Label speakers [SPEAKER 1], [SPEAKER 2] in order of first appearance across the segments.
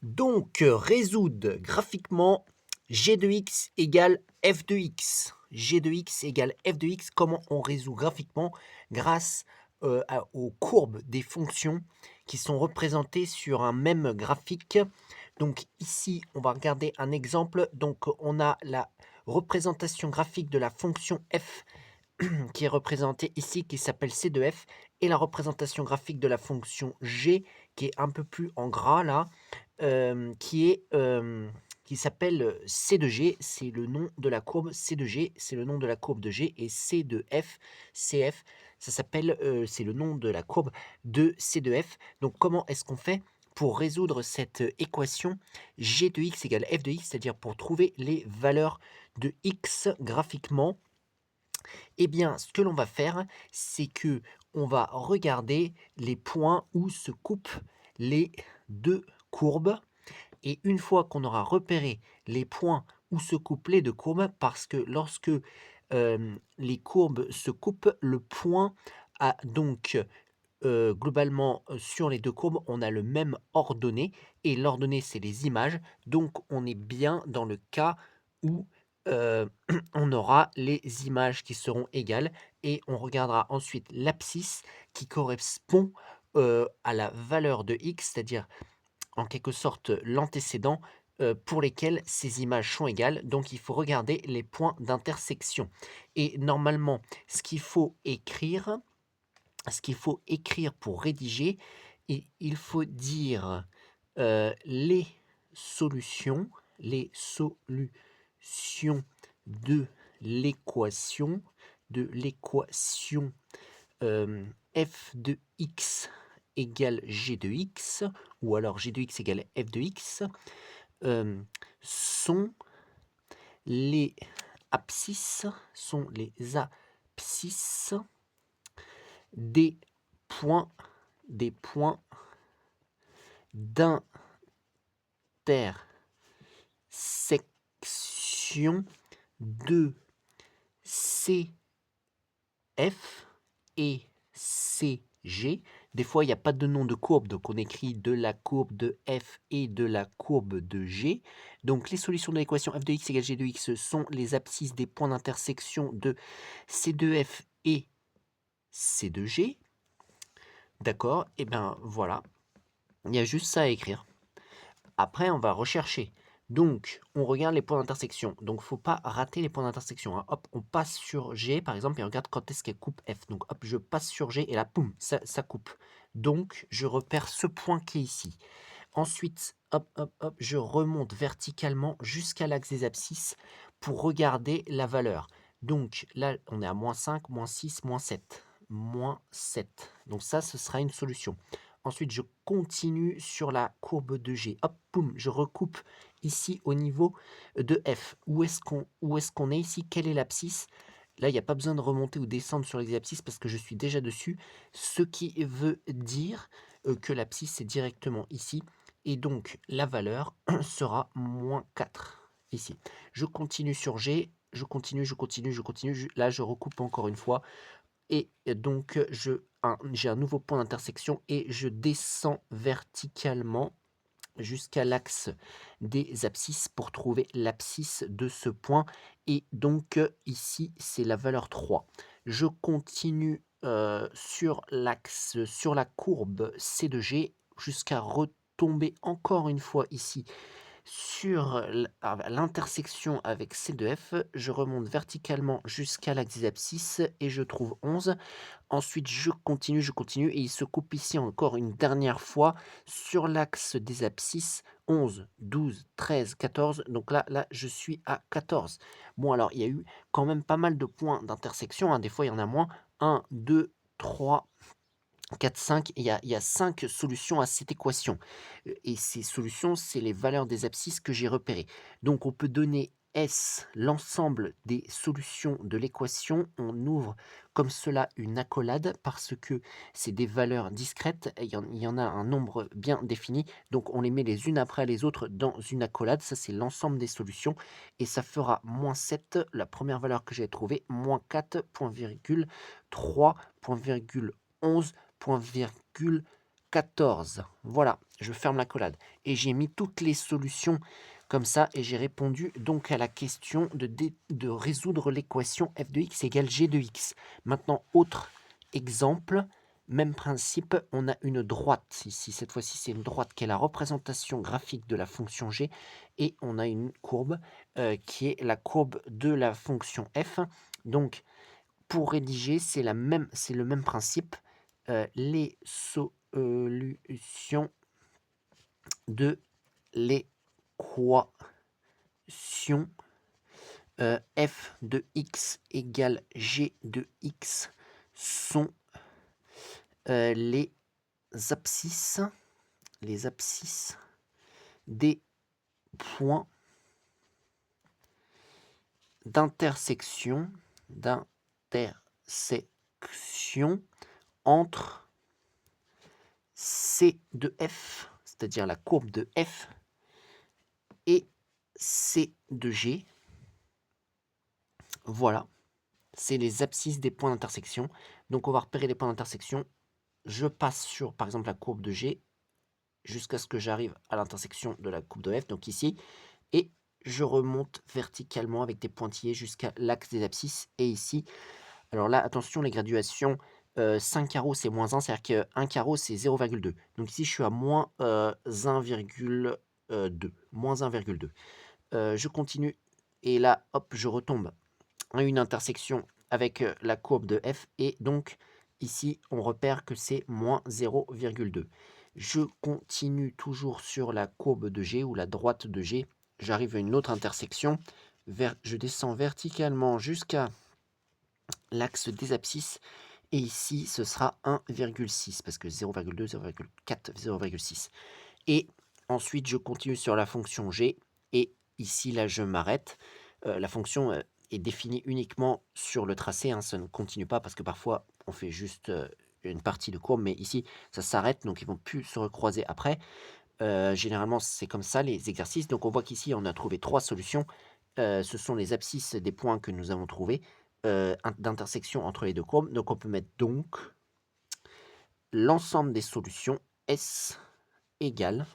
[SPEAKER 1] Donc, résoudre graphiquement g de x égale f de x. G de x égale f de x, comment on résout graphiquement grâce aux courbes des fonctions qui sont représentées sur un même graphique. Donc ici, on va regarder un exemple. Donc on a la représentation graphique de la fonction f qui est représentée ici, qui s'appelle c de f, et la représentation graphique de la fonction g, qui est un peu plus en gras là, qui s'appelle C de G, c'est le nom de la courbe. C de G, c'est le nom de la courbe de G, et C de F, CF, ça s'appelle, c'est le nom de la courbe de C de F. Donc comment est-ce qu'on fait pour résoudre cette équation G de x égale F de x, c'est-à-dire pour trouver les valeurs de x graphiquement? Eh bien, ce que l'on va faire, c'est que on va regarder les points où se coupent les deux courbes, et une fois qu'on aura repéré les points où se coupent les deux courbes, parce que lorsque les courbes se coupent, le point a donc globalement sur les deux courbes, on a le même ordonnée, et l'ordonnée c'est les images, donc on est bien dans le cas où on aura les images qui seront égales, et on regardera ensuite l'abscisse qui correspond à la valeur de x, c'est-à-dire en quelque sorte l'antécédent pour lesquels ces images sont égales. Donc il faut regarder les points d'intersection. Et normalement, ce qu'il faut écrire pour rédiger, et il faut dire les solutions de l'équation f de x égale g de x, ou alors g de x égale f de x, sont les abscisses, des points d'intersection de CF et CG. Des fois, il n'y a pas de nom de courbe, donc on écrit de la courbe de F et de la courbe de G. Donc les solutions de l'équation f de x égale g de x sont les abscisses des points d'intersection de C de F et C de G. D'accord? Et bien voilà, il y a juste ça à écrire. Après, on va rechercher. Donc, on regarde les points d'intersection. Donc, faut pas rater les points d'intersection, hein. Hop, on passe sur G, par exemple, et on regarde quand est-ce qu'elle coupe F. Donc, hop, je passe sur G, et là, poum, ça coupe. Donc, je repère ce point qui est ici. Ensuite, hop, hop, hop, je remonte verticalement jusqu'à l'axe des abscisses pour regarder la valeur. Donc, là, on est à -5, -6, -7. -7. Donc ça, ce sera une solution. Ensuite, je continue sur la courbe de G. Hop, boum, je recoupe ici au niveau de F. Où est-ce qu'on est ici? Quelle est l'abscisse? Là, il n'y a pas besoin de remonter ou descendre sur les abscisses parce que je suis déjà dessus. Ce qui veut dire que l'abscisse est directement ici. Et donc, la valeur sera -4 ici. Je continue sur G. Je continue. Là, je recoupe encore une fois. Et donc, j'ai un nouveau point d'intersection et je descends verticalement jusqu'à l'axe des abscisses pour trouver l'abscisse de ce point. Et donc, ici, c'est la valeur 3. Je continue sur l'axe, sur la courbe C de G, jusqu'à retomber encore une fois ici sur l'intersection avec C de F. Je remonte verticalement jusqu'à l'axe des abscisses et je trouve 11. Ensuite, je continue, et il se coupe ici encore une dernière fois sur l'axe des abscisses. 11, 12, 13, 14. Donc là, je suis à 14. Bon, alors, il y a eu quand même pas mal de points d'intersection, hein. Des fois, il y en a moins. 1, 2, 3, 4, 5. Il y a 5 solutions à cette équation. Et ces solutions, c'est les valeurs des abscisses que j'ai repérées. Donc, on peut donner S, l'ensemble des solutions de l'équation. On ouvre comme cela une accolade parce que c'est des valeurs discrètes. Il y en a un nombre bien défini. Donc, on les met les unes après les autres dans une accolade. Ça, c'est l'ensemble des solutions. Et ça fera -7, la première valeur que j'ai trouvée, -4, point virgule 3, point virgule 11, point virgule 14. Voilà, je ferme l'accolade. Et j'ai mis toutes les solutions comme ça et j'ai répondu donc à la question de résoudre l'équation f de x égale g de x. Maintenant, autre exemple, même principe, on a une droite ici. Cette fois-ci, c'est une droite qui est la représentation graphique de la fonction g et on a une courbe qui est la courbe de la fonction f. Donc, pour rédiger, c'est le même principe. Les solutions de l'équation f de x égale g de x sont les abscisses des points d'intersection entre C de f, c'est-à-dire la courbe de f, et C de g. Voilà, c'est les abscisses des points d'intersection. Donc on va repérer les points d'intersection. Je passe sur, par exemple, la courbe de g jusqu'à ce que j'arrive à l'intersection de la courbe de f, donc ici, et je remonte verticalement avec des pointillés jusqu'à l'axe des abscisses, et ici, alors là, attention, les graduations, 5 carreaux, c'est moins 1, c'est-à-dire qu'un carreau, c'est 0,2. Donc ici, je suis à moins 1,2. Moins 1,2. Je continue, et là, hop, je retombe à une intersection avec la courbe de f, et donc, ici, on repère que c'est moins 0,2. Je continue toujours sur la courbe de g, ou la droite de g. J'arrive à une autre intersection. Je descends verticalement jusqu'à l'axe des abscisses. Et ici, ce sera 1,6, parce que 0,2, 0,4, 0,6. Et ensuite, je continue sur la fonction g. Et ici, là, je m'arrête. La fonction est définie uniquement sur le tracé. Hein, ça ne continue pas, parce que parfois, on fait juste une partie de courbe. Mais ici, ça s'arrête, donc ils ne vont plus se recroiser après. Généralement, c'est comme ça, les exercices. Donc, on voit qu'ici, on a trouvé 3 solutions. Ce sont les abscisses des points que nous avons trouvés d'intersection entre les deux courbes. Donc, on peut mettre donc l'ensemble des solutions S égale,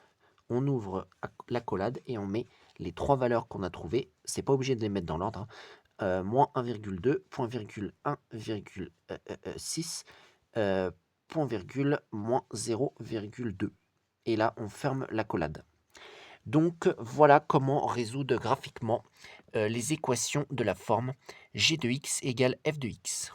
[SPEAKER 1] on ouvre l'accolade et on met les 3 valeurs qu'on a trouvées. C'est pas obligé de les mettre dans l'ordre. Hein. Moins 1,2, point virgule 1,6, point virgule moins 0,2. Et là, on ferme l'accolade. Donc, voilà comment résoudre graphiquement les équations de la forme g de x égale f de x.